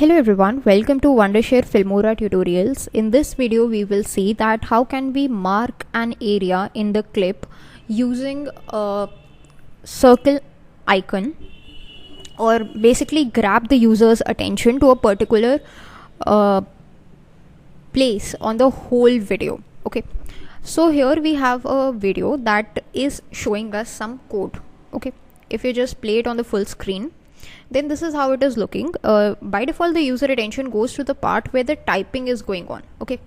Hello everyone, welcome to Wondershare Filmora tutorials. In this video we will see that how can we mark an area in the clip using a circle icon, or basically grab the user's attention to a particular place on the whole video. Okay, so here we have a video that is showing us some code. Okay, if you just play it on the full screen, then this is how it is looking. By default the user attention goes to the part where the typing is going on. Okay,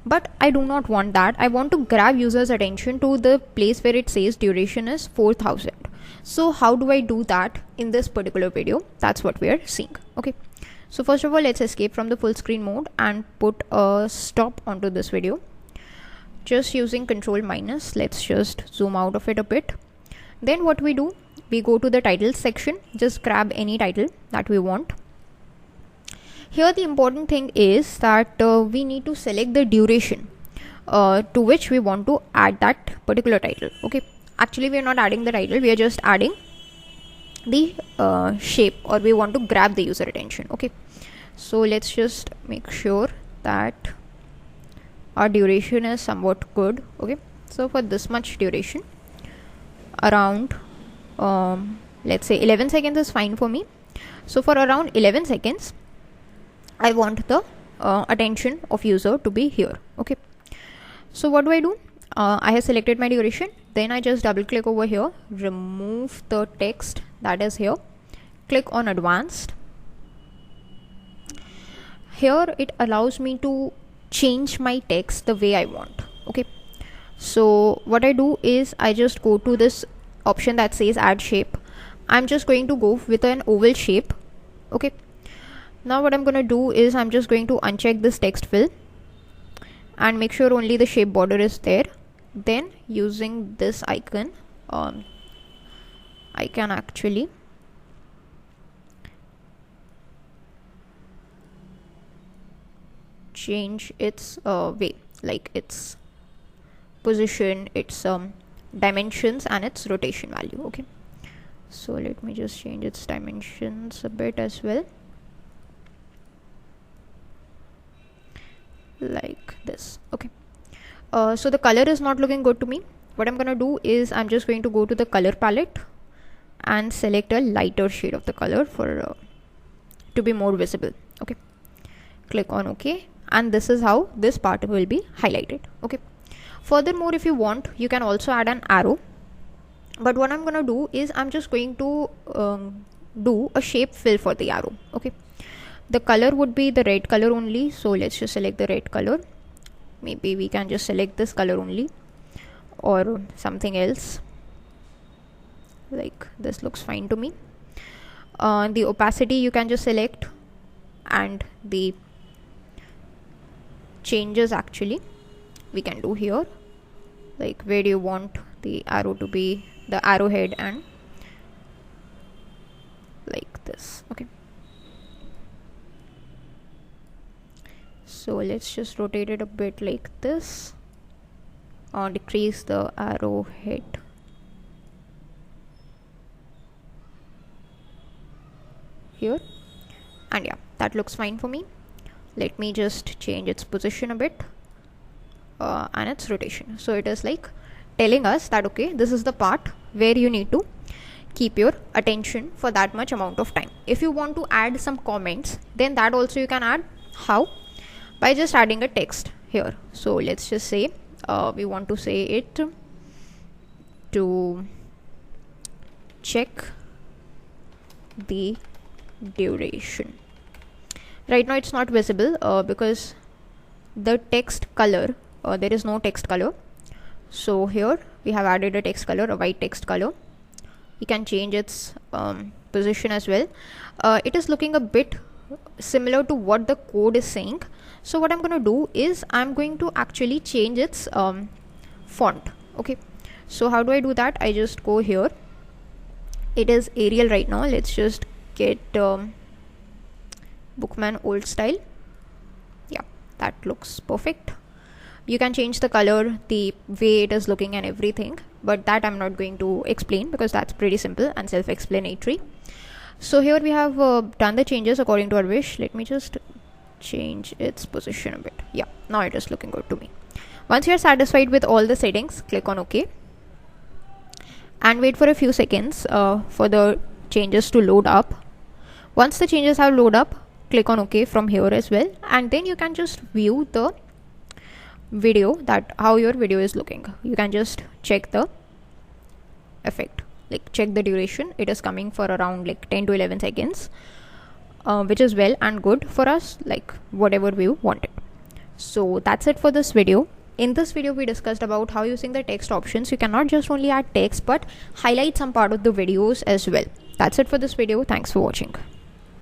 but I do not want that. I want to grab user's attention to the place where it says duration is 4000. So how do I do that in this particular video? That's what we are seeing. Okay, so first of all, let's escape from the full screen mode and put a stop onto this video. Just using Control minus, let's just zoom out of it a bit. Then what we do, we go to the title section, just grab any title that we want. Here the important thing is that we need to select the duration to which we want to add that particular title. Okay, actually we are not adding the title, we are just adding the shape, or we want to grab the user attention. Okay, so let's just make sure that our duration is somewhat good. Okay, so for this much duration, around let's say 11 seconds is fine for me. So for around 11 seconds I want the attention of user to be here. Okay, so what do? I have selected my duration, then I just double click over here, remove the text that is here, click on advanced. Here it allows me to change my text the way I want. Okay, so what I do is I just go to this option that says add shape. I'm just going to go with an oval shape. Okay, now what I'm going to do is I'm just going to uncheck this text fill and make sure only the shape border is there. Then using this icon, I can actually change its way, like its position, its dimensions and its rotation value. Okay, so let me just change its dimensions a bit as well, like this. Okay, so the color is not looking good to me. What I'm gonna do is I'm just going to go to the color palette and select a lighter shade of the color for to be more visible. Okay, click on OK, and this is how this part will be highlighted. Okay, furthermore, if you want, you can also add an arrow, but what I'm gonna do is I'm just going to do a shape fill for the arrow. Okay, the color would be the red color only, so let's just select the red color. Maybe we can just select this color only, or something else, like this looks fine to me. The opacity you can just select, and the changes actually we can do here, like where do you want the arrow to be, the arrowhead, and like this. Okay, so let's just rotate it a bit like this, or decrease the arrowhead. Here, and yeah, that looks fine for me. Let me just change its position a bit and its rotation. So it is like telling us that okay, this is the part where you need to keep your attention for that much amount of time. If you want to add some comments, then that also you can add. How? By just adding a text here. So let's just say we want to say it to check the duration. Right now it's not visible because the text color, there is no text color. So here we have added a text color, a white text color. You can change its position as well. It is looking a bit similar to what the code is saying. So what I'm going to do is I'm going to actually change its font. Okay, so how do I do that? I just go here. It is Arial right now. Let's just get Bookman old style. Yeah, that looks perfect. You can change the color, the way it is looking and everything, but that I'm not going to explain because that's pretty simple and self-explanatory. So here we have done the changes according to our wish. Let me just change its position a bit. Yeah, now it is looking good to me. Once you are satisfied with all the settings, click on OK and wait for a few seconds for the changes to load up. Once the changes have loaded up, click on OK from here as well, and then you can just view the video, that how your video is looking. You can just check the effect, like check the duration. It is coming for around like 10 to 11 seconds, which is well and good for us, like whatever we wanted. So that's it for this video. In this video we discussed about how using the text options you cannot just only add text but highlight some part of the videos as well. That's it for this video. Thanks for watching.